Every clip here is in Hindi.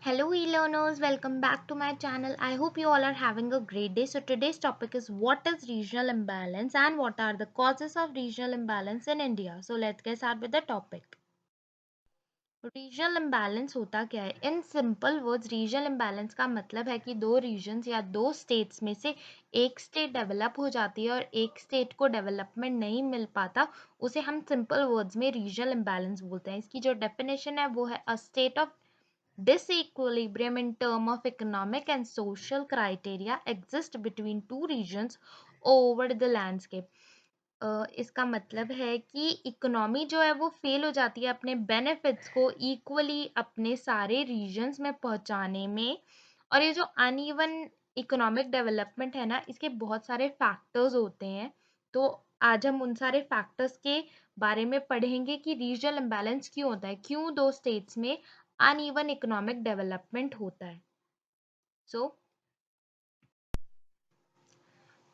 Hello e-learners, welcome back to my channel. I hope you all are having a great day. So today's topic is what is regional imbalance and what are the causes of regional imbalance in India. So let's get started with the topic. Regional imbalance होता क्या है? In simple words regional imbalance का मतलब है कि दो रीजन्स या दो स्टेट्स में से एक स्टेट डेवलप हो जाती है और एक स्टेट को डेवलपमेंट नहीं मिल पाता, उसे हम सिंपल वर्ड्स में रीजनल इम्बैलेंस बोलते हैं। इसकी जो डेफिनेशन है वो है a state of disequilibrium in terms of economic and social criteria exist between two regions over the landscape. इसका मतलब है कि इकोनॉमी जो है वो फेल हो जाती है अपने बेनिफिट्स को इक्वली अपने सारे रीजन्स में पहुंचाने में। और ये जो अनइवन इकोनॉमिक डेवलपमेंट है ना, इसके बहुत सारे फैक्टर्स होते हैं। तो आज हम उन सारे फैक्टर्स के बारे में पढ़ेंगे कि रीजनल इम्बैलेंस क्यों होता है, क्यों दो स्टेट्स में अनइवन इकोनॉमिक डेवलपमेंट होता है। सो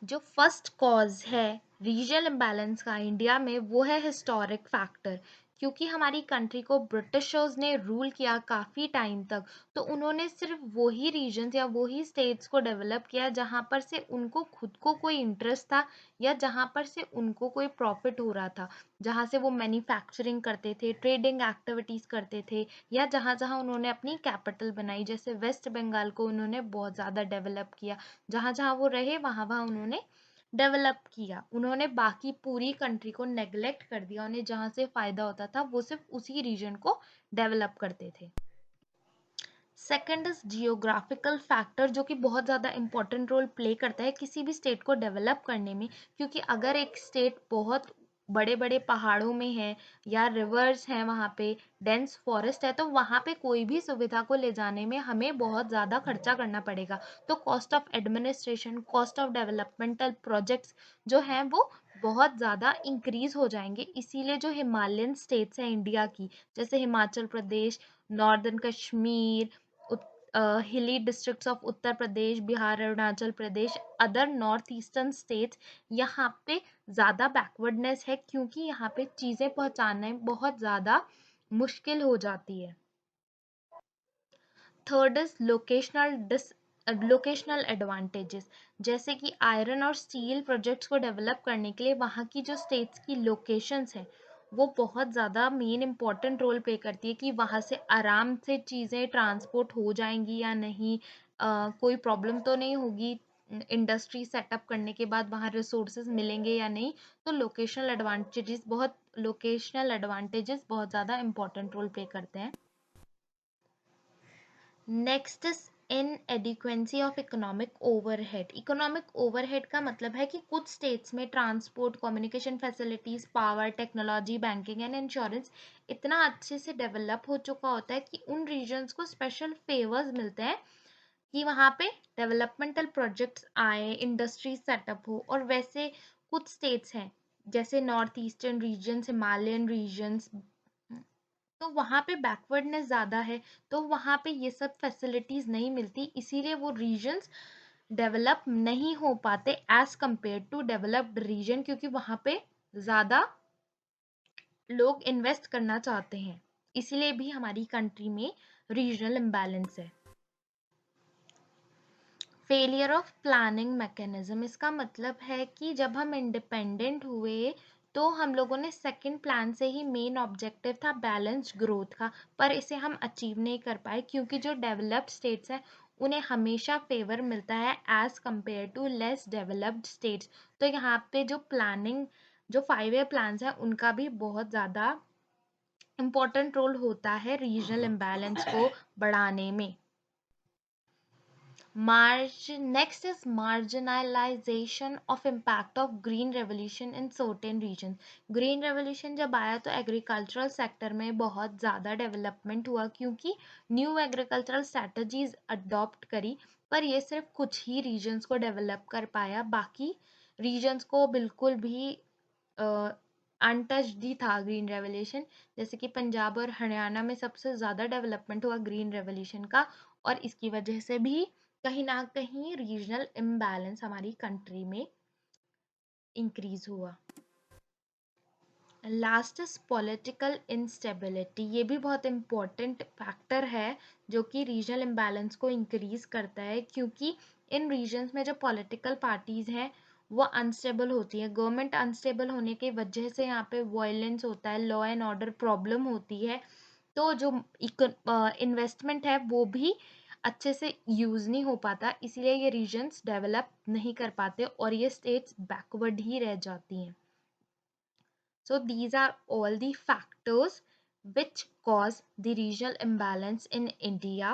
जो फर्स्ट कॉज है रीजनल इम्बैलेंस का इंडिया में वो है हिस्टोरिक फैक्टर। क्योंकि हमारी कंट्री को ब्रिटिशर्स ने रूल किया काफ़ी टाइम तक, तो उन्होंने सिर्फ वही रीजन्स या वही स्टेट्स को डेवलप किया जहाँ पर से उनको खुद को कोई इंटरेस्ट था या जहाँ पर से उनको कोई प्रॉफिट हो रहा था, जहाँ से वो मैन्युफैक्चरिंग करते थे, ट्रेडिंग एक्टिविटीज़ करते थे, या जहाँ जहाँ उन्होंने अपनी कैपिटल बनाई। जैसे वेस्ट बंगाल को उन्होंने बहुत ज़्यादा डेवलप किया, जहाँ जहाँ वो रहे वहाँ वहाँ उन्होंने डेवलप किया। उन्होंने बाकी पूरी कंट्री को नेग्लेक्ट कर दिया, उन्हें जहाँ से फायदा होता था वो सिर्फ उसी रीजन को डेवलप करते थे। सेकंड इज जियोग्राफिकल फैक्टर, जो कि बहुत ज़्यादा इंपॉर्टेंट रोल प्ले करता है किसी भी स्टेट को डेवलप करने में। क्योंकि अगर एक स्टेट बहुत बड़े बड़े पहाड़ों में है या रिवर्स हैं, वहाँ पे डेंस फॉरेस्ट है, तो वहाँ पे कोई भी सुविधा को ले जाने में हमें बहुत ज़्यादा खर्चा करना पड़ेगा। तो cost of administration, cost of developmental projects जो हैं वो बहुत ज़्यादा इंक्रीज हो जाएंगे। इसीलिए जो हिमालयन स्टेट्स हैं इंडिया की, जैसे हिमाचल प्रदेश, नॉर्दर्न कश्मीर, हिली districts of Uttar Pradesh, Bihar, Arunachal Pradesh, other north eastern states, यहाँ पे ज़्यादा बैकवर्डनेस है क्योंकि यहाँ पे चीज़ें पहुँचाना बहुत ज़्यादा मुश्किल हो जाती है। थर्ड इज लोकेशनल एडवांटेजेस, जैसे कि आयरन और स्टील प्रोजेक्ट्स को डेवलप करने के लिए वहाँ की जो स्टेट्स की लोकेशंस हैं वो बहुत ज़्यादा मेन इम्पॉर्टेंट रोल प्ले करती है कि वहाँ से आराम से चीज़ें ट्रांसपोर्ट हो जाएंगी या नहीं, कोई प्रॉब्लम तो नहीं होगी, इंडस्ट्री सेटअप करने के बाद वहाँ रिसोर्सेज मिलेंगे या नहीं। तो लोकेशनल एडवांटेजेस बहुत ज़्यादा इम्पॉर्टेंट रोल प्ले करते हैं। Next is inadequacy of economic overhead. Economic overhead का मतलब है कि कुछ स्टेट्स में transport, communication facilities, power, technology, banking and insurance इतना अच्छे से डेवलप हो चुका होता है कि उन रीजन्स को स्पेशल फेवर्स मिलते हैं कि वहाँ पे डेवलपमेंटल प्रोजेक्ट्स आए, इंडस्ट्री सेटअप हो। और वैसे कुछ स्टेट्स हैं जैसे north eastern regions, Himalayan regions, तो वहाँ पे बैकवर्डनेस ज़्यादा है, तो वहाँ पे ये सब फैसिलिटीज़ नहीं मिलती, इसीलिए वो रीजन्स डेवलप नहीं हो पाते as compared to developed region, क्योंकि वहाँ पे ज़्यादा लोग इन्वेस्ट करना चाहते हैं। इसीलिए भी हमारी कंट्री में रीजनल इम्बैलेंस है। फेलियर ऑफ प्लानिंग मैकेनिज्म, इसका मतलब है कि जब हम इंडिपेंडेंट हुए तो हम लोगों ने सेकंड प्लान से ही, मेन ऑब्जेक्टिव था बैलेंस्ड ग्रोथ का, पर इसे हम अचीव नहीं कर पाए क्योंकि जो डेवलप्ड स्टेट्स हैं उन्हें हमेशा फेवर मिलता है as compared to less developed states. तो यहाँ पे जो प्लानिंग, जो 5 ईयर प्लान्स हैं उनका भी बहुत ज़्यादा इम्पोर्टेंट रोल होता है रीजनल इम्बैलेंस को बढ़ाने में। Next is marginalization of impact of green revolution in certain regions. Green revolution जब आया तो एग्रीकल्चरल सेक्टर में बहुत ज़्यादा डेवलपमेंट हुआ क्योंकि न्यू एग्रीकल्चरल स्ट्रेटजीज अडॉप्ट करी, पर ये सिर्फ कुछ ही रीजन्स को डेवलप कर पाया, बाकी रीजन्स को बिल्कुल भी अनटच्ड ही था ग्रीन रेवोल्यूशन। जैसे कि पंजाब और हरियाणा में सबसे ज़्यादा डेवलपमेंट हुआ ग्रीन रेवोल्यूशन का, और इसकी वजह से भी कहीं ना कहीं रीजनल इम्बैलेंस हमारी कंट्री में इंक्रीज हुआ। Last is political instability. ये भी बहुत इम्पोर्टेंट फैक्टर है जो कि रीजनल इम्बैलेंस को इंक्रीज करता है, क्योंकि इन रीजन्स में जो पॉलिटिकल पार्टीज हैं वो अनस्टेबल होती है। गवर्नमेंट अनस्टेबल होने की वजह से यहाँ पे वायलेंस होता है, लॉ एंड ऑर्डर प्रॉब्लम होती है, तो जो इन्वेस्टमेंट है वो भी अच्छे से यूज नहीं हो पाता, इसलिए ये रीजन्स डेवलप नहीं कर पाते और ये स्टेट्स बैकवर्ड ही रह जाती हैं। So these are all the factors which cause the regional imbalance in India.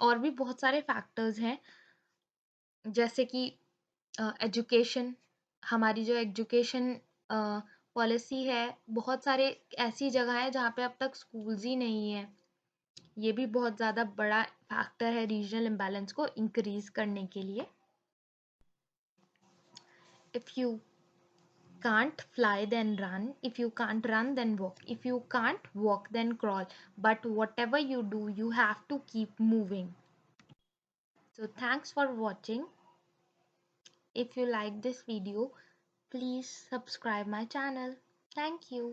और भी बहुत सारे factors हैं, जैसे कि एजुकेशन। हमारी जो एजुकेशन पॉलिसी है, बहुत सारे ऐसी जगह है जहाँ पे अब तक स्कूल्स ही नहीं है। ये भी बहुत ज़्यादा बड़ा फैक्टर है रीजनल इम्बैलेंस को इंक्रीज करने के लिए। If you can't fly then run, if you can't run then walk, if you can't walk then crawl, but whatever you do you have to keep moving. So thanks for watching. If you like this video, please subscribe my channel. Thank you.